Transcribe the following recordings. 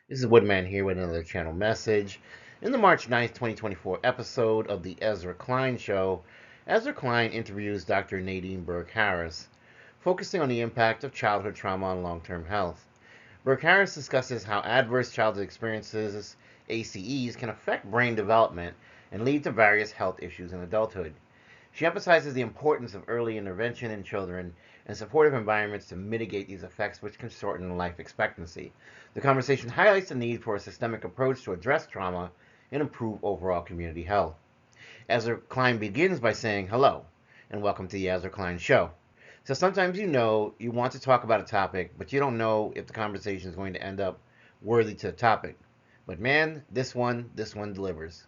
This is Woodman here with another channel message. In the March 9th, 2024 episode of The Ezra Klein Show, Ezra Klein interviews Dr. Nadine Burke Harris, focusing on the impact of childhood trauma on long term health. Burke Harris discusses how adverse childhood experiences, ACEs, can affect brain development and lead to various health issues in adulthood. She emphasizes the importance of early intervention in children and supportive environments to mitigate these effects, which can shorten life expectancy. The conversation highlights the need for a systemic approach to address trauma and improve overall community health. Ezra Klein begins by saying hello and welcome to the Ezra Klein Show. So sometimes you want to talk about a topic, but you don't know if the conversation is going to end up worthy to the topic. But man, this one delivers.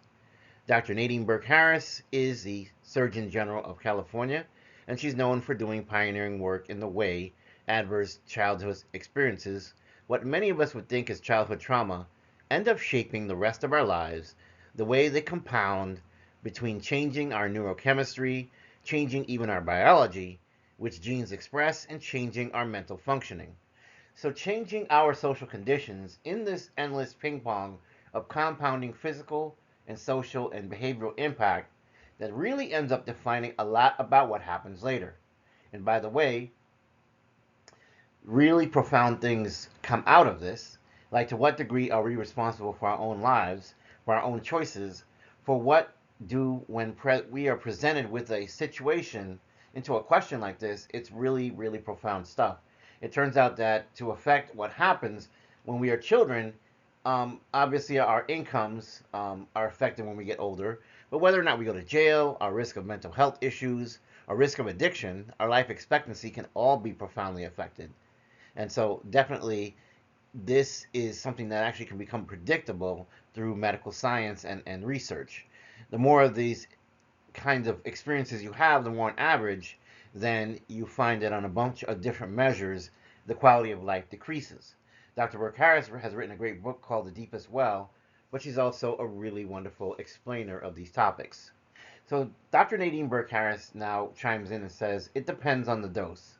Dr. Nadine Burke Harris is the Surgeon General of California, and she's known for doing pioneering work in the way adverse childhood experiences, what many of us would think is childhood trauma, end up shaping the rest of our lives, the way they compound between changing our neurochemistry, changing even our biology, which genes express, and changing our mental functioning. So, changing our social conditions in this endless ping pong of compounding physical and social and behavioral impact that really ends up defining a lot about what happens later. And by the way, really profound things come out of this, like to what degree are we responsible for our own lives, for our own choices, for what do when we are presented with a situation into a question like this, it's really, really profound stuff. It turns out that to affect what happens when we are children, obviously our incomes are affected when we get older, but whether or not we go to jail, our risk of mental health issues, our risk of addiction, our life expectancy can all be profoundly affected. And so, definitely, this is something that actually can become predictable through medical science and research. The more of these kinds of experiences you have, the more on average, then you find that on a bunch of different measures, the quality of life decreases. Dr. Burke Harris has written a great book called The Deepest Well, but she's also a really wonderful explainer of these topics. So Dr. Nadine Burke Harris now chimes in and says, it depends on the dose.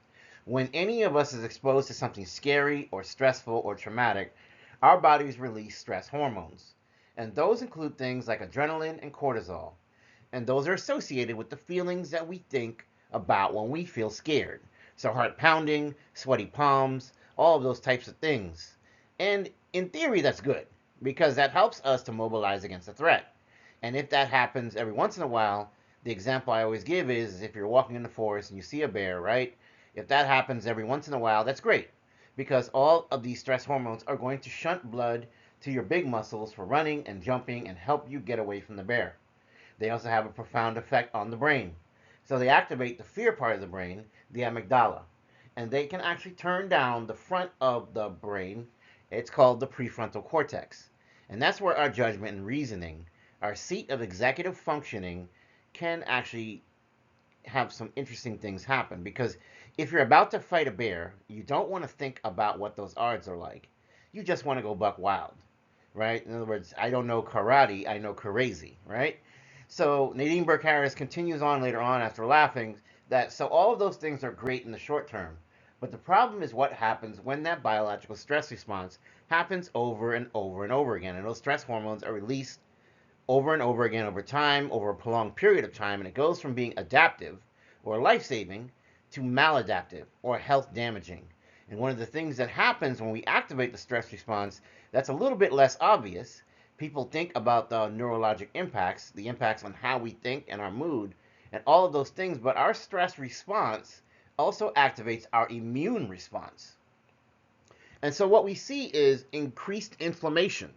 When any of us is exposed to something scary or stressful or traumatic, our bodies release stress hormones. And those include things like adrenaline and cortisol. And those are associated with the feelings that we think about when we feel scared. So, heart pounding, sweaty palms, all of those types of things. And in theory, that's good because that helps us to mobilize against a threat. And if that happens every once in a while, the example I always give is if you're walking in the forest and you see a bear, right? If that happens every once in a while, that's great because all of these stress hormones are going to shunt blood to your big muscles for running and jumping and help you get away from the bear. They also have a profound effect on the brain. So they activate the fear part of the brain, the amygdala, and they can actually turn down the front of the brain. It's called the prefrontal cortex. And that's where our judgment and reasoning, our seat of executive functioning, can actually have some interesting things happen. Because if you're about to fight a bear, you don't want to think about what those odds are like. You just want to go buck wild, right? In other words, I don't know karate, I know crazy, right? So Nadine Burke Harris continues on later on after laughing that so all of those things are great in the short term, but the problem is what happens when that biological stress response happens over and over and over again, and those stress hormones are released over and over again over time, over a prolonged period of time, and it goes from being adaptive or life saving to maladaptive or health damaging. And one of the things that happens when we activate the stress response that's a little bit less obvious, people think about the neurologic impacts, the impacts on how we think and our mood, and all of those things, but our stress response also activates our immune response. And so what we see is increased inflammation,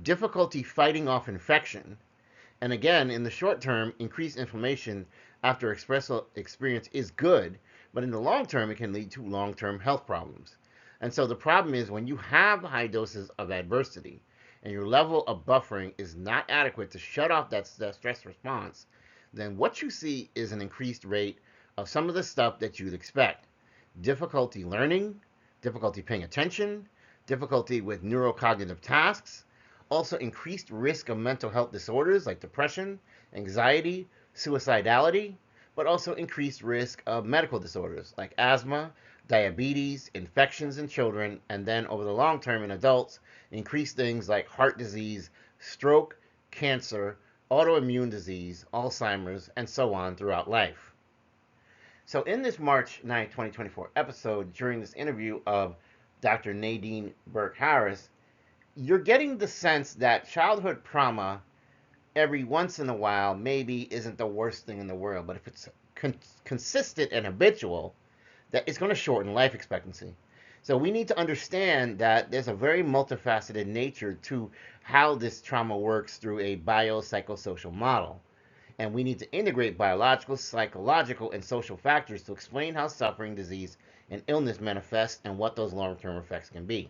difficulty fighting off infection, and again, in the short term, increased inflammation after expressive experience is good, but in the long term, it can lead to long term health problems. And so the problem is when you have high doses of adversity and your level of buffering is not adequate to shut off that stress response, then what you see is an increased rate of some of the stuff that you'd expect: difficulty learning, difficulty paying attention, difficulty with neurocognitive tasks, also increased risk of mental health disorders like depression, anxiety, suicidality, but also increased risk of medical disorders like asthma, diabetes, infections in children, and then over the long term in adults, increase things like heart disease, stroke, cancer, autoimmune disease, Alzheimer's, and so on throughout life. So, in this March 9, 2024 episode, during this interview of Dr. Nadine Burke Harris, you're getting the sense that childhood trauma every once in a while maybe isn't the worst thing in the world, but if it's consistent and habitual, that it's going to shorten life expectancy. So we need to understand that there's a very multifaceted nature to how this trauma works through a biopsychosocial model. And we need to integrate biological, psychological, and social factors to explain how suffering, disease, and illness manifest and what those long-term effects can be.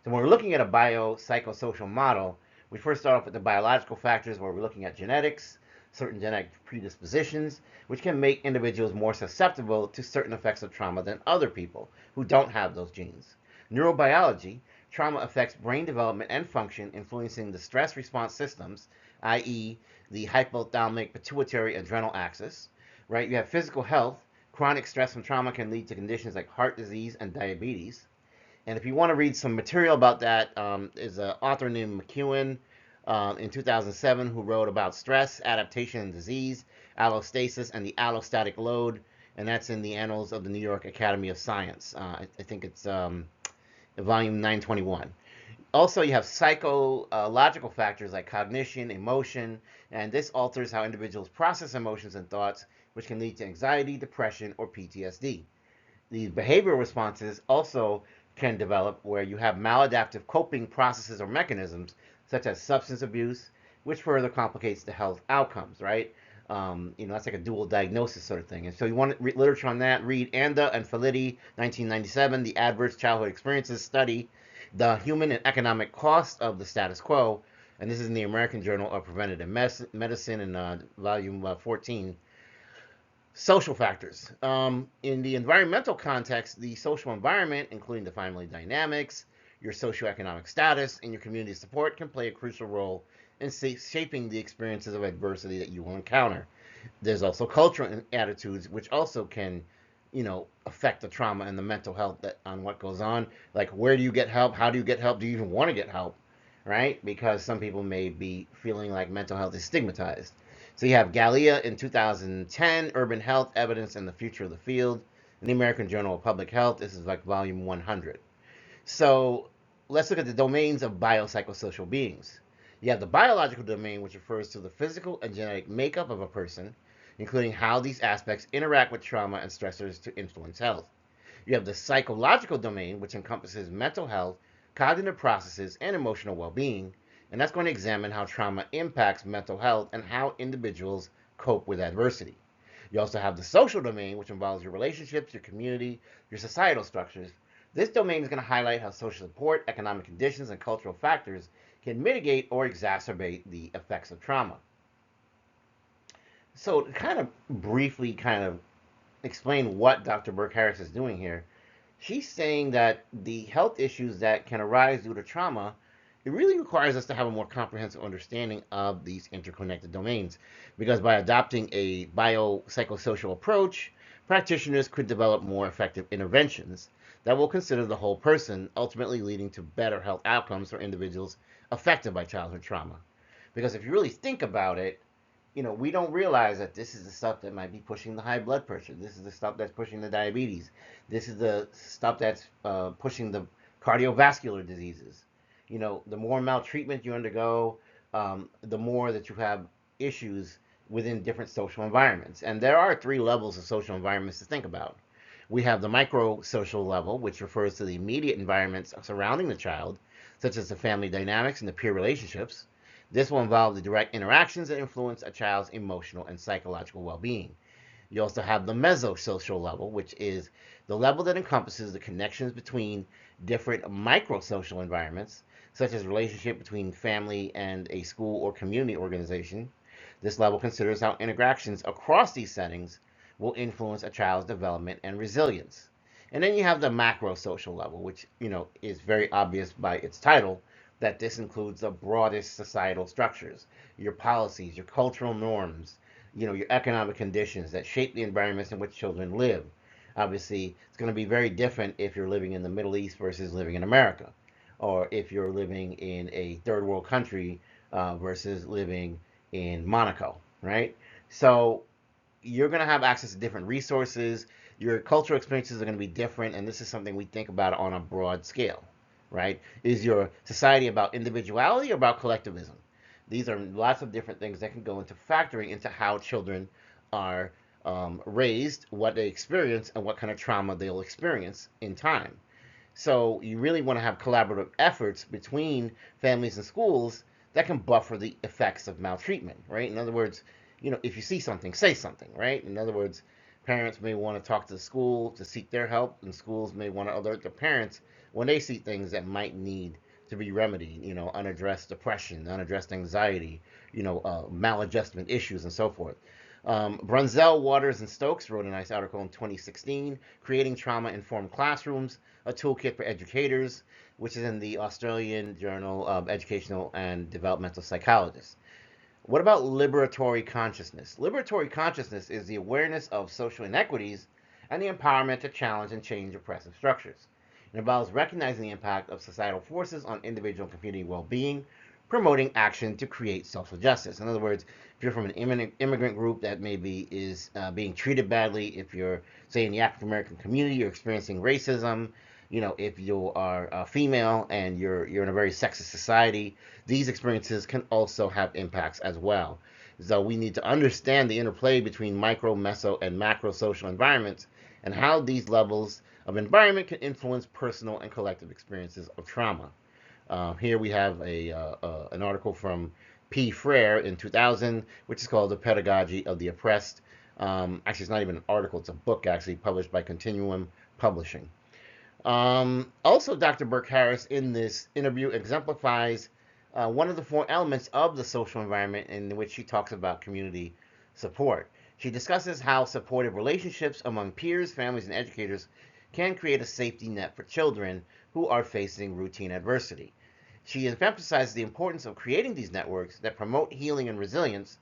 So when we're looking at a biopsychosocial model, we first start off with the biological factors where we're looking at genetics, certain genetic predispositions, which can make individuals more susceptible to certain effects of trauma than other people who don't have those genes. Neurobiology, trauma affects brain development and function, influencing the stress response systems, i.e., the hypothalamic pituitary adrenal axis. Right? You have physical health. Chronic stress from trauma can lead to conditions like heart disease and diabetes. And if you want to read some material about that, is an author named McEwen in 2007 who wrote about stress, adaptation, and disease, allostasis, and the allostatic load. And that's in the Annals of the New York Academy of Science. I think it's volume 921. Also, you have psychological factors like cognition, emotion, and this alters how individuals process emotions and thoughts, which can lead to anxiety, depression, or PTSD. These behavioral responses also can develop where you have maladaptive coping processes or mechanisms, such as substance abuse, which further complicates the health outcomes, right? That's like a dual diagnosis sort of thing. And so you want literature on that, read Anda and Felitti, 1997, The Adverse Childhood Experiences Study, The Human and Economic Cost of the Status Quo, and this is in the American Journal of Preventive Medicine in volume 14. Social factors. In the environmental context, the social environment, including the family dynamics, your socioeconomic status, and your community support can play a crucial role in shaping the experiences of adversity that you will encounter. There's also cultural attitudes, which also can, affect the trauma and the mental health on what goes on. Like, where do you get help? How do you get help? Do you even want to get help? Right? Because some people may be feeling like mental health is stigmatized. So you have Gallia in 2010, Urban Health, Evidence and the Future of the Field, in the American Journal of Public Health. This is like volume 100. So let's look at the domains of biopsychosocial beings. You have the biological domain, which refers to the physical and genetic makeup of a person, including how these aspects interact with trauma and stressors to influence health. You have the psychological domain, which encompasses mental health, cognitive processes, and emotional well-being, and that's going to examine how trauma impacts mental health and how individuals cope with adversity. You also have the social domain, which involves your relationships, your community, your societal structures. This domain is going to highlight how social support, economic conditions, and cultural factors can mitigate or exacerbate the effects of trauma. So to kind of briefly explain what Dr. Burke Harris is doing here, she's saying that the health issues that can arise due to trauma, it really requires us to have a more comprehensive understanding of these interconnected domains, because by adopting a biopsychosocial approach, practitioners could develop more effective interventions that will consider the whole person, ultimately leading to better health outcomes for individuals affected by childhood trauma. Because if you really think about it, we don't realize that this is the stuff that might be pushing the high blood pressure. This is the stuff that's pushing the diabetes. This is the stuff that's pushing the cardiovascular diseases. The more maltreatment you undergo, the more that you have issues within different social environments. And there are 3 levels of social environments to think about. We have the micro-social level, which refers to the immediate environments surrounding the child, such as the family dynamics and the peer relationships. This will involve the direct interactions that influence a child's emotional and psychological well-being. You also have the mesosocial level, which is the level that encompasses the connections between different micro-social environments, such as relationship between family and a school or community organization. This level considers how interactions across these settings will influence a child's development and resilience. And then you have the macro-social level, which is very obvious by its title, that this includes the broadest societal structures, your policies, your cultural norms, your economic conditions that shape the environments in which children live. Obviously, it's going to be very different if you're living in the Middle East versus living in America, or if you're living in a third world country versus living in Monaco, right? So you're going to have access to different resources. Your cultural experiences are going to be different, and this is something we think about on a broad scale, right? Is your society about individuality or about collectivism? These are lots of different things that can go into factoring into how children are raised, what they experience, and what kind of trauma they'll experience in time. So you really want to have collaborative efforts between families and schools that can buffer the effects of maltreatment, right? In other words, if you see something, say something, right? In other words, parents may want to talk to the school to seek their help, and schools may want to alert the parents when they see things that might need to be remedied, unaddressed depression, unaddressed anxiety, maladjustment issues, and so forth. Brunzell, Waters, and Stokes wrote a nice article in 2016, Creating Trauma-Informed Classrooms, a Toolkit for Educators, which is in the Australian Journal of Educational and Developmental Psychologists. What about liberatory consciousness? Liberatory consciousness is the awareness of social inequities and the empowerment to challenge and change oppressive structures. It involves recognizing the impact of societal forces on individual and community well-being, promoting action to create social justice. In other words, if you're from an immigrant group that maybe is being treated badly, if you're, say, in the African American community, you're experiencing racism, if you are female and you're in a very sexist society, these experiences can also have impacts as well. So we need to understand the interplay between micro, meso, and macro social environments and how these levels of environment can influence personal and collective experiences of trauma. Here we have an article from P. Frere in 2000, which is called The Pedagogy of the Oppressed. Actually, it's not even an article, it's a book actually published by Continuum Publishing. Also, Dr. Burke Harris in this interview exemplifies one of the four elements of the social environment in which she talks about community support. She discusses how supportive relationships among peers, families, and educators can create a safety net for children who are facing routine adversity. She emphasizes the importance of creating these networks that promote healing and resilience,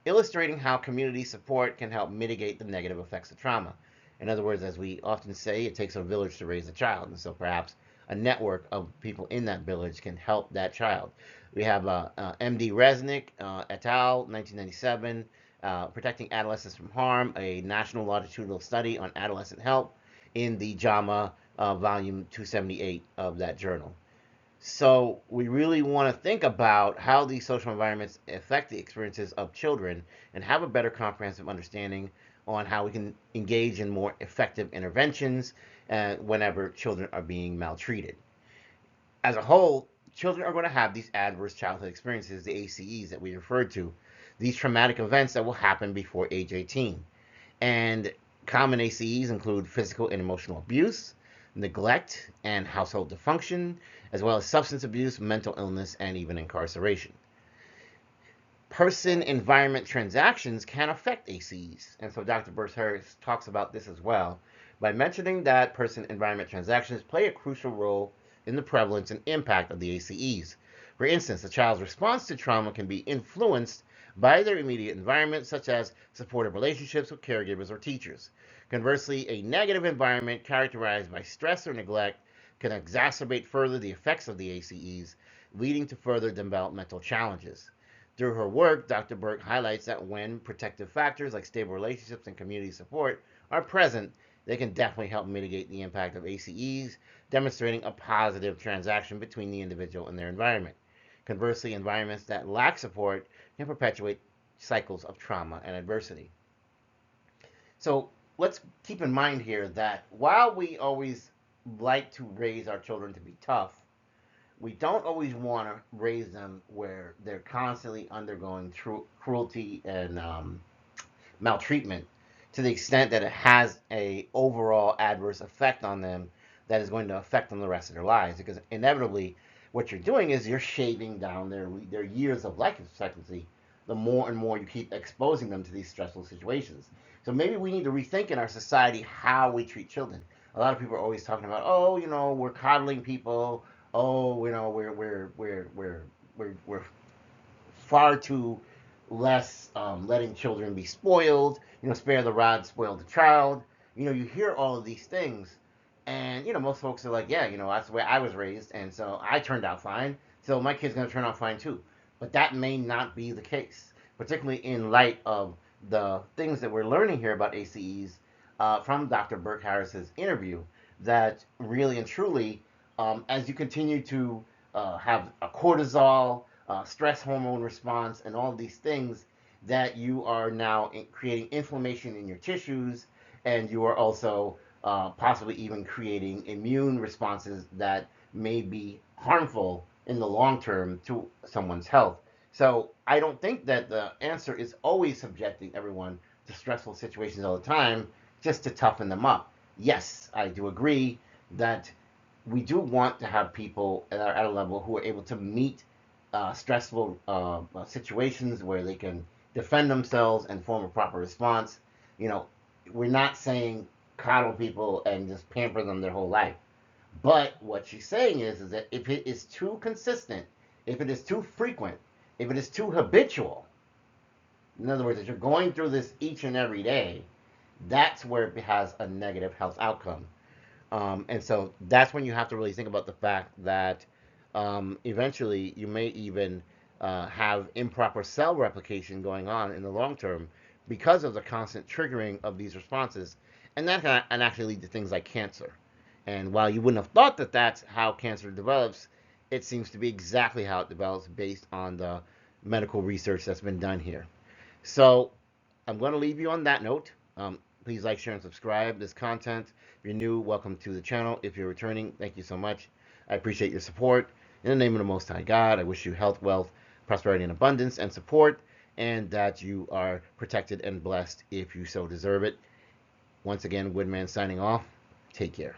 illustrating how community support can help mitigate the negative effects of trauma. In other words, as we often say, it takes a village to raise a child, and so perhaps a network of people in that village can help that child. We have M.D. Resnick et al., 1997, Protecting Adolescents from Harm, a national longitudinal study on adolescent health in the JAMA volume 278 of that journal. So we really want to think about how these social environments affect the experiences of children and have a better comprehensive understanding on how we can engage in more effective interventions whenever children are being maltreated. As a whole, children are going to have these adverse childhood experiences, the ACEs that we referred to, these traumatic events that will happen before age 18. And common ACEs include physical and emotional abuse, neglect, and household dysfunction, as well as substance abuse, mental illness, and even incarceration. Person-environment transactions can affect ACEs, and so Dr. Burke Harris talks about this as well by mentioning that person-environment transactions play a crucial role in the prevalence and impact of the ACEs. For instance, a child's response to trauma can be influenced by their immediate environment, such as supportive relationships with caregivers or teachers. Conversely, a negative environment characterized by stress or neglect can exacerbate further the effects of the ACEs, leading to further developmental challenges. Through her work, Dr. Burke highlights that when protective factors like stable relationships and community support are present, they can definitely help mitigate the impact of ACEs, demonstrating a positive transaction between the individual and their environment. Conversely, environments that lack support can perpetuate cycles of trauma and adversity. So let's keep in mind here that while we always like to raise our children to be tough, we don't always want to raise them where they're constantly undergoing cruelty and maltreatment to the extent that it has a overall adverse effect on them that is going to affect them the rest of their lives, because inevitably what you're doing is you're shaving down their years of life expectancy the more and more you keep exposing them to these stressful situations. So maybe we need to rethink in our society how we treat children. A lot of people are always talking about, oh, we're coddling people. Oh, we're far too less letting children be spoiled. Spare the rod, spoil the child. You hear all of these things, and most folks are like, yeah, that's the way I was raised, and so I turned out fine, so my kid's going to turn out fine too. But that may not be the case, particularly in light of the things that we're learning here about ACEs from Dr. Burke Harris's interview, that really and truly, as you continue to have a cortisol, stress hormone response, and all these things, that you are now creating inflammation in your tissues, and you are also possibly even creating immune responses that may be harmful in the long term to someone's health. So I don't think that the answer is always subjecting everyone to stressful situations all the time just to toughen them up. Yes, I do agree that we do want to have people that are at a level who are able to meet stressful situations where they can defend themselves and form a proper response. You know, we're not saying coddle people and just pamper them their whole life. But what she's saying is that if it is too consistent, if it is too frequent, if it is too habitual, in other words, if you're going through this each and every day, that's where it has a negative health outcome. And so that's when you have to really think about the fact that eventually you may even have improper cell replication going on in the long term because of the constant triggering of these responses. And that can actually lead to things like cancer. And while you wouldn't have thought that that's how cancer develops, it seems to be exactly how it develops based on the medical research that's been done here. So I'm going to leave you on that note. Please like, share, and subscribe this content. If you're new, welcome to the channel. If you're returning, thank you so much. I appreciate your support. In the name of the Most High God, I wish you health, wealth, prosperity, and abundance, and support, and that you are protected and blessed if you so deserve it. Once again, Woodman signing off. Take care.